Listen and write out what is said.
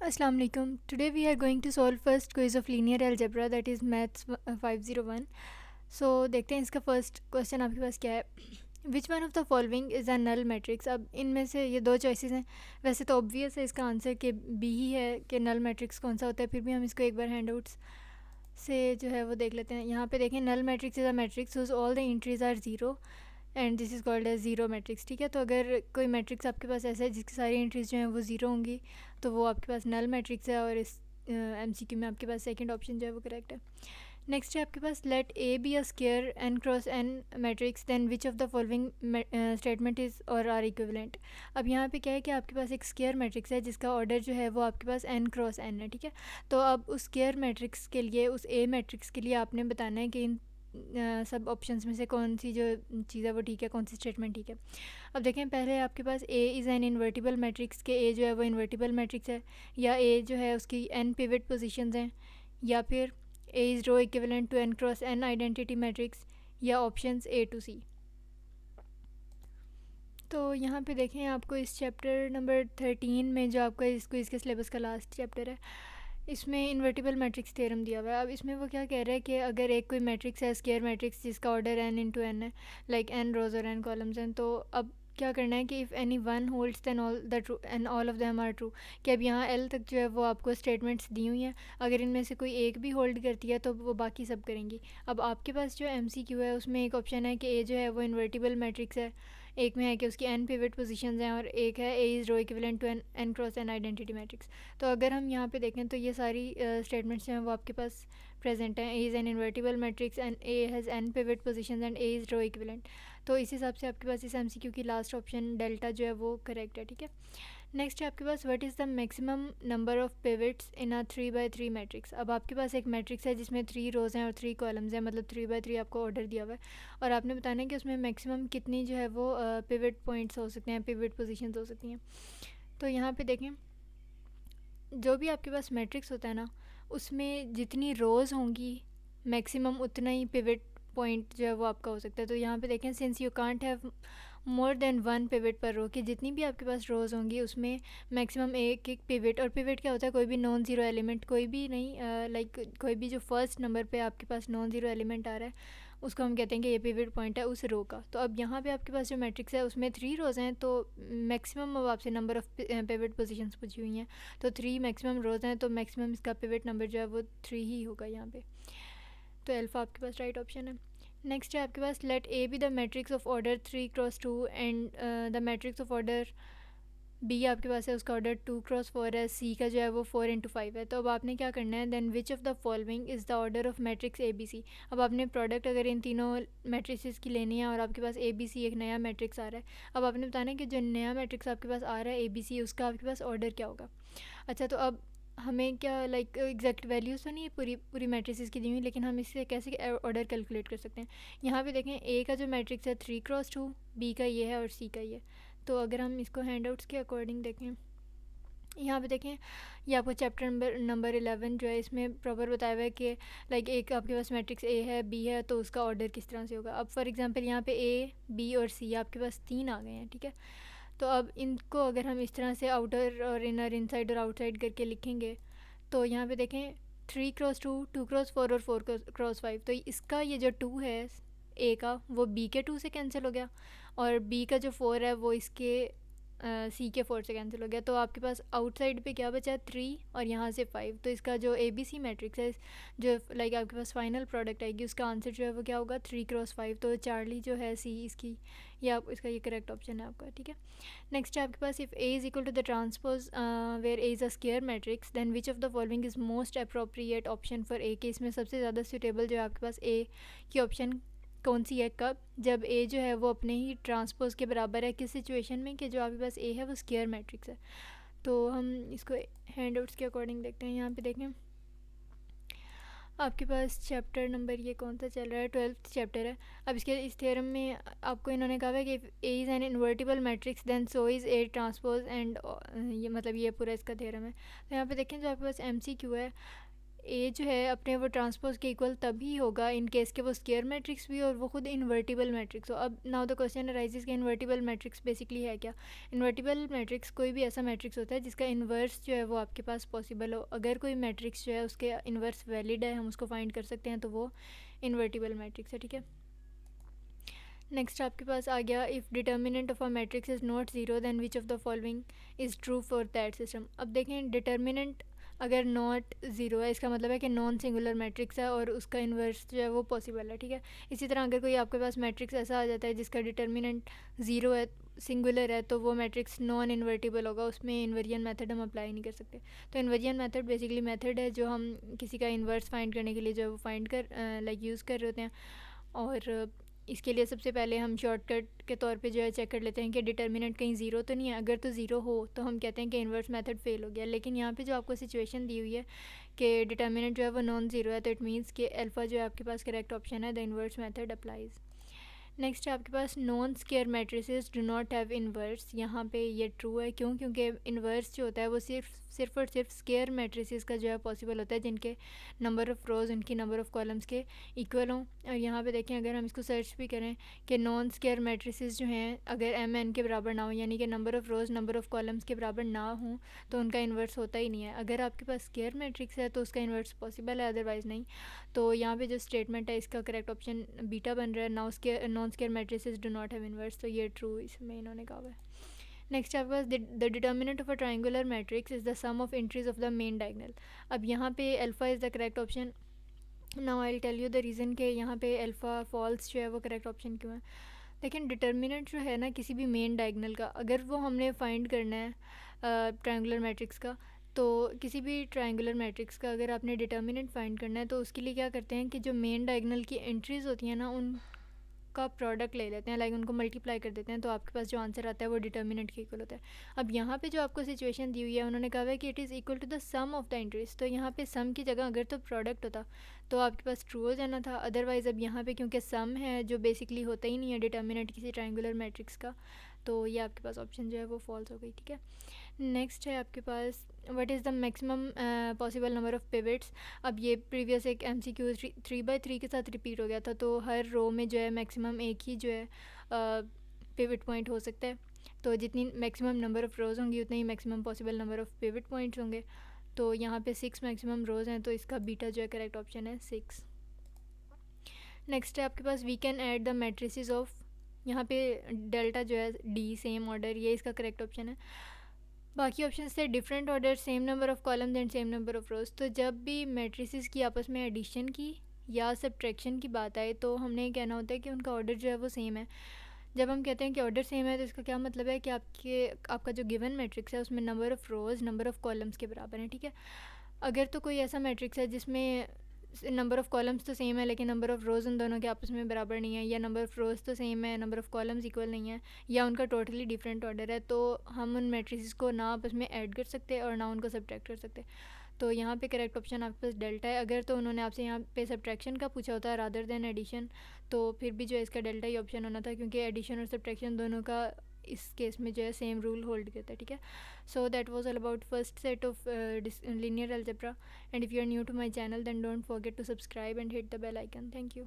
Assalamu alaikum. Today we are going to solve first quiz of linear algebra, that is maths 501. So देखते हैं इसका first question आपके पास क्या है. Which one of the following is a null matrix. अब इनमें से ये दो चॉइसेस हैं. वैसे तो ऑब्वियस है इसका आंसर कि बी ही है कि नल मैट्रिक्स कौन सा होता है. फिर भी हम इसको एक बार हैंडआउट्स से जो है वो देख लेते हैं. यहाँ पे देखें, null matrix is a matrix whose all the entries are zero and this is called as zero matrix. ठीक है, तो अगर कोई मैट्रिक्स आपके पास ऐसा है जिसकी सारी एंट्रीज जो हैं वो ज़ीरो होंगी तो वो आपके पास नल मैट्रिक्स है. और इस MCQ में आपके पास सेकंड ऑप्शन जो है वो करेक्ट है. नेक्स्ट है आपके पास, let A B a square n cross n matrix then which of the following statement is or are equivalent. अब यहाँ पे क्या है कि आपके पास एक स्क्वायर मैट्रिक्स है जिसका ऑर्डर जो है वो आपके पास n क्रॉस n है. ठीक है, तो अब उस स्क्वायर मैट्रिक्स के लिए, उस ए मैट्रिक्स के लिए आपने बताना है कि इन सब ऑप्शंस में से कौन सी जो चीज़ है वो ठीक है, कौन सी स्टेटमेंट ठीक है. अब देखें, पहले आपके पास A is an invertible matrix के ए जो है वो इन्वर्टिबल मैट्रिक्स है, या ए जो है उसकी एन पिवट पोजीशंस हैं, या फिर A is row equivalent to n cross n identity matrix, या ऑप्शंस ए टू सी. तो यहाँ पे देखें, आपको इस चैप्टर नंबर 13 में जो आपका इसको इसके सिलेबस का लास्ट चैप्टर है, इसमें इन्वर्टिबल मैट्रिक्स थ्योरम दिया हुआ है. अब इसमें वो क्या कह रहा है कि अगर एक कोई मैट्रिक्स है, स्क्वायर मैट्रिक्स जिसका ऑर्डर n इंटू एन है, लाइक n रोज और n कॉलम्स हैं, तो अब क्या करना है कि if any one holds then all the true and all of them are true. कि अब यहाँ l तक जो है वो आपको स्टेटमेंट्स दी हुई हैं, अगर इनमें से कोई एक भी होल्ड करती है तो वो बाकी सब करेंगी. अब आपके पास जो MCQ है उसमें एक ऑप्शन है कि ए जो है वो इन्वर्टिबल मैट्रिक्स है, एक में है कि उसकी एन पिवट पोजीशंस हैं, और एक है A is row equivalent to n cross n identity matrix. तो अगर हम यहाँ पे देखें तो ये सारी स्टेटमेंट्स जो हैं वो आपके पास प्रेजेंट हैं. A is an invertible matrix and A has n pivot positions and A is row equivalent. तो इस हिसाब से आपके पास इस MCQ की लास्ट ऑप्शन डेल्टा जो है वो करेक्ट है. ठीक है, नेक्स्ट है आपके पास, what is the maximum number of pivots in a 3x3 matrix. अब आपके पास एक मैट्रिक्स है जिसमें 3 रोज़ हैं और 3 कॉलम्स हैं, मतलब 3x3 आपको ऑर्डर दिया हुआ है, और आपने बताना है कि उसमें मैक्सिमम कितनी जो है वो पिवट पॉइंट्स हो सकते हैं, पिवट पोजीशंस हो सकती हैं. तो यहाँ पे देखें, जो भी आपके पास मैट्रिक्स होता है ना, उसमें जितनी रोज़ होंगी मैक्सिमम उतना ही पिवट पॉइंट जो है वो आपका हो सकता है. तो यहाँ पे देखें, since you can't have more than one pivot पर रो, कि जितनी भी आपके पास रोज़ होंगी उसमें मैक्सिमम एक एक पिवट. और पिवट क्या होता है? कोई भी नॉन ज़ीरो एलिमेंट, कोई भी नहीं, लाइक कोई भी जो फर्स्ट नंबर पे आपके पास नॉन ज़ीरो एलिमेंट आ रहा है उसको हम कहते हैं कि ये पिवट पॉइंट है उस रो का. तो अब यहाँ पे आपके पास जो मैट्रिक्स है उसमें 3 रोज़ हैं, तो मैक्सिमम अब आपसे नंबर ऑफ़ पिवट पोजीशंस पूछी हुई हैं, तो 3 मैक्सिमम रोज़ हैं, तो मैक्सिमम इसका पिवट नंबर जो है वो 3 ही होगा यहाँ पे. तो अल्फ़ा आपके पास राइट ऑप्शन है. नेक्स्ट है आपके पास, let A B the matrix of order 3x2 and the matrix of order B आपके पास है, उसका ऑर्डर 2x4 है, सी का जो है वो 4x5 है. तो अब आपने क्या करना है, then which of the following is the order of matrix ABC. अब आपने प्रोडक्ट अगर इन तीनों मैट्रिक्स की लेनी है और आपके पास ABC एक नया मैट्रिक्स आ रहा है, अब आपने बताना है कि जो नया मैट्रिक्स आपके पास आ रहा है ABC, उसका आपके पास ऑर्डर क्या होगा. अच्छा, तो अब हमें क्या लाइक एग्जैक्ट वैल्यूज़ तो नहीं है पूरी पूरी मैट्रिसेस की दी हुई, लेकिन हम इससे कैसे ऑर्डर कैलकुलेट कर सकते हैं. यहाँ पे देखें, ए का जो मैट्रिक्स है 3x2, बी का ये है और सी का ये. तो अगर हम इसको हैंडआउट्स के अकॉर्डिंग देखें, यहाँ पे देखें, ये आपको चैप्टर नंबर 11 जो है इसमें प्रॉपर बताया हुआ है कि लाइक एक आपके पास मैट्रिक्स ए है, बी है, तो उसका ऑर्डर किस तरह से होगा. अब फॉर एग्जांपल यहाँ पे ए, बी और सी आपके पास 3 आ गए हैं. ठीक है, तो अब इनको अगर हम इस तरह से आउटर और इनर, इनसाइड और आउटसाइड करके लिखेंगे, तो यहाँ पे देखें 3x2, 2x4 और 4x5. तो इसका ये जो 2 है ए का, वो बी के 2 से कैंसिल हो गया, और बी का जो 4 है वो इसके सी के 4 से कैंसिल हो गया. तो आपके पास आउटसाइड पे क्या बचा, 3 और यहाँ से 5. तो इसका जो ABC मैट्रिक्स है, जो लाइक आपके पास फाइनल प्रोडक्ट आएगी, उसका आंसर जो है वो क्या होगा, 3x5. तो चार्ली जो है सी इसकी, या इसका ये करेक्ट ऑप्शन है आपका. ठीक है, नेक्स्ट है आपके पास, if A is equal to the transpose where A is a square matrix then which of the following is most appropriate option for A. के इसमें सबसे ज़्यादा सूटेबल जो है आपके पास ए की ऑप्शन कौन सी है, कब, जब ए जो है वो अपने ही ट्रांसपोज के बराबर है. किस सिचुएशन में, कि जो आपके पास ए है वो स्क्वायर मैट्रिक्स है. तो हम इसको हैंडआउट्स के अकॉर्डिंग देखते हैं. यहाँ पे देखें, आपके पास चैप्टर नंबर ये कौन सा चल रहा है, 12th चैप्टर है. अब इसके इस थ्योरम में आपको इन्होंने कहा है कि A is an invertible matrix then so is A transpose and, ये मतलब ये पूरा इसका थ्योरम है. तो यहाँ पे देखें, जो आपके पास MCQ है, ए जो है अपने वो ट्रांसपोज के इक्वल तभी होगा इन केस के वो स्क्वायर मैट्रिक्स भी और वो खुद इन्वर्टिबल मैट्रिक्स हो। अब नाउ द क्वेश्चन अराइजेस कि इन्वर्टिबल मैट्रिक्स बेसिकली है क्या। इन्वर्टिबल मैट्रिक्स कोई भी ऐसा मैट्रिक्स होता है जिसका इन्वर्स जो है वो आपके पास पॉसिबल हो। अगर कोई मैट्रिक्स जो है उसके इन्वर्स वैलिड है, हम उसको फाइंड कर सकते हैं, तो वो इन्वर्टिबल मैट्रिक्स है, ठीक है। नेक्स्ट आपके पास आ गया, if determinant of a matrix is not zero then which of the following is true for that system. अब देखें, डिटर्मिनेंट अगर नॉट ज़ीरो है इसका मतलब है कि नॉन सिंगुलर मैट्रिक्स है और उसका इन्वर्स जो है वो पॉसिबल है, ठीक है। इसी तरह अगर कोई आपके पास मैट्रिक्स ऐसा आ जाता है जिसका डिटर्मिनेंट ज़ीरो है, सिंगुलर है, तो वो मैट्रिक्स नॉन इन्वर्टिबल होगा, उसमें इन्वर्जन मेथड हम अप्लाई नहीं कर सकते। तो इन्वर्जन मेथड बेसिकली मेथड है जो हम किसी का इन्वर्स फाइंड करने के लिए जो है वो फाइंड कर यूज़ कर रहे होते हैं। और इसके लिए सबसे पहले हम शॉर्टकट के तौर पे जो है चेक कर लेते हैं कि डिटर्मिनेंट कहीं ज़ीरो तो नहीं है। अगर तो ज़ीरो हो तो हम कहते हैं कि इन्वर्स मेथड फ़ेल हो गया। लेकिन यहाँ पे जो आपको सिचुएशन दी हुई है कि डिटर्मिनेंट जो है वो नॉन ज़ीरो है, तो इट मीन्स कि अल्फ़ा जो है आपके पास करेक्ट ऑप्शन है, the inverse method applies. Next है आपके पास, non square matrices do not have inverse. यहाँ पे ये ट्रू है, क्यों? क्योंकि इन्वर्स जो होता है वो सिर्फ और सिर्फ स्क्वायर मैट्रिसेस का जो है पॉसिबल होता है जिनके नंबर ऑफ़ रोज़ उनकी नंबर ऑफ़ कॉलम्स के इक्वल हों। और यहाँ पे देखें, अगर हम इसको सर्च भी करें कि नॉन स्क्वायर मैट्रिसेस जो हैं अगर एम एन के बराबर ना हो, यानी कि number of rows number of columns के बराबर ना हों, तो उनका इन्वर्स होता ही नहीं है। अगर आपके पास स्क्वायर मैट्रिक्स है तो उसका इन्वर्स पॉसिबल है, अदरवाइज़ नहीं। तो यहाँ पे जो स्टेटमेंट है इसका करेक्ट ऑप्शन बीटा बन रहा है, non square matrices do not have inverse, तो ये ट्रू इसमें इन्होंने कहा हुआ है। नेक्स्ट आपके पास, the determinant of a triangular matrix is the sum of entries of the main diagonal. अब यहाँ पे alpha is the correct option. Now I will tell you the reason कि यहाँ पे अल्फ़ा फॉल्स जो है वो करेक्ट ऑप्शन क्यों है। लेकिन डिटर्मिनेंट जो है ना किसी भी मेन डायगोनल का, अगर वो हमने फाइंड करना है ट्रायंगुलर मैट्रिक्स का, तो किसी भी ट्रायंगुलर मैट्रिक्स का अगर आपने डिटर्मिनेंट फाइंड करना है तो उसके लिए क्या करते हैं कि जो मेन डायगोनल की एंट्रीज़ होती हैं ना उनका प्रोडक्ट ले लेते हैं, लाइक उनको मल्टीप्लाई कर देते हैं, तो आपके पास जो आंसर आता है वो डिटर्मिनेंट के इक्वल होता है। अब यहाँ पे जो आपको सिचुएशन दी हुई है, उन्होंने कहा है कि it is equal to the sum of the entries, तो यहाँ पे सम की जगह अगर तो प्रोडक्ट होता तो आपके पास ट्रू हो जाना था। अदरवाइज़ अब यहाँ पे क्योंकि सम है जो बेसिकली होता ही नहीं है डिटर्मिनेंट किसी ट्रायंगुलर मैट्रिक्स का, तो ये आपके पास ऑप्शन जो है वो फॉल्स हो गई, ठीक है। नेक्स्ट है आपके पास, what is the maximum possible number of pivots. अब ये प्रीवियस एक MCQ 3x3 के साथ रिपीट हो गया था, तो हर रो में जो है मैक्सिमम एक ही जो है पिवट पॉइंट हो सकता है। तो जितनी मैक्सिमम नंबर ऑफ़ रोज़ होंगी उतने ही maximum possible number of pivot points होंगे। तो यहाँ पे 6 मैक्सिमम रोज़ हैं, तो इसका बीटा जो है करेक्ट ऑप्शन है 6। नेक्स्ट है आपके पास, we can add the matrices of, यहाँ पे डेल्टा जो है डी सेम ऑर्डर, ये इसका करेक्ट ऑप्शन है। बाकी ऑप्शन थे different order, same number of columns and same number of rows. तो जब भी मैट्रिसेस की आपस में एडिशन की या सब्ट्रैक्शन की बात आए तो हमने ये कहना होता है कि उनका ऑर्डर जो है वो सेम है। जब हम कहते हैं कि ऑर्डर सेम है तो इसका क्या मतलब है कि आपका जो गिवन मैट्रिक्स है उसमें number of rows number of columns के बराबर है, ठीक है। अगर तो कोई ऐसा मैट्रिक्स है जिसमें नंबर ऑफ़ कॉलम्स तो सेम है लेकिन नंबर ऑफ़ रोज़ उन दोनों के आपस में बराबर नहीं है, या नंबर ऑफ़ रोज़ तो सेम है नंबर ऑफ़ कॉलम्स इक्वल नहीं है, या उनका टोटली डिफरेंट ऑर्डर है, तो हम उन मैट्रिसेस को ना आपस में ऐड कर सकते और ना उनको सब्ट्रैक्ट कर सकते। तो यहाँ पे करेक्ट ऑप्शन आपके पास डेल्टा है। अगर तो उन्होंने आपसे यहाँ पे सब्ट्रैक्शन का पूछा होता है रादर देन एडिशन, तो फिर भी जो है इसका डेल्टा ही ऑप्शन होना था, क्योंकि एडिशन और सब्ट्रैक्शन दोनों का इस केस में जो है सेम रूल होल्ड करता है, ठीक है। So that was all about first set of linear algebra, and if you are new to my channel then don't forget to subscribe and hit the bell icon. Thank you.